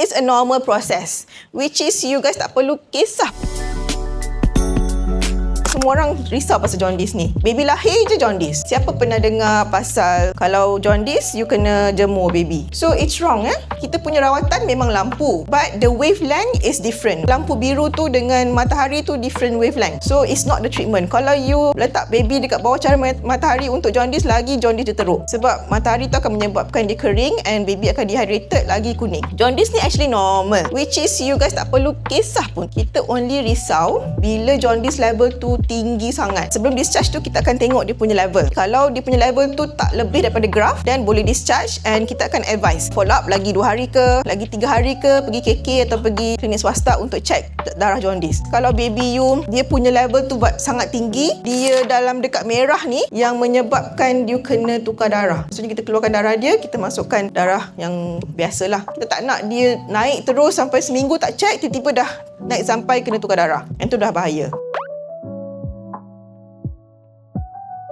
It's a normal process, which is you guys tak perlu kisah. Semua orang risau pasal jaundice ni. Baby lahir je jaundice. Siapa pernah dengar pasal kalau jaundice, you kena jemur baby? So, it's wrong Kita punya rawatan memang lampu. But the wavelength is different. Lampu biru tu dengan matahari tu different wavelength. So, it's not the treatment. Kalau you letak baby dekat bawah cahaya matahari untuk jaundice, lagi jaundice dia teruk. Sebab matahari tu akan menyebabkan dia kering and baby akan dehydrated, lagi kuning. Jaundice ni actually normal. Which is you guys tak perlu kisah pun. Kita only risau bila jaundice level tu tinggi sangat. Sebelum discharge tu kita akan tengok dia punya level. Kalau dia punya level tu tak lebih daripada graph, then boleh discharge and kita akan advise follow up lagi 2 hari ke, lagi 3 hari ke, pergi KK atau pergi klinik swasta untuk check darah jaundice. Kalau baby you dia punya level tu sangat tinggi, dia dalam dekat merah ni yang menyebabkan you kena tukar darah. Maksudnya kita keluarkan darah dia, kita masukkan darah yang biasalah. Kita tak nak dia naik terus sampai seminggu tak check, tiba-tiba dah naik sampai kena tukar darah. Yang tu dah bahaya.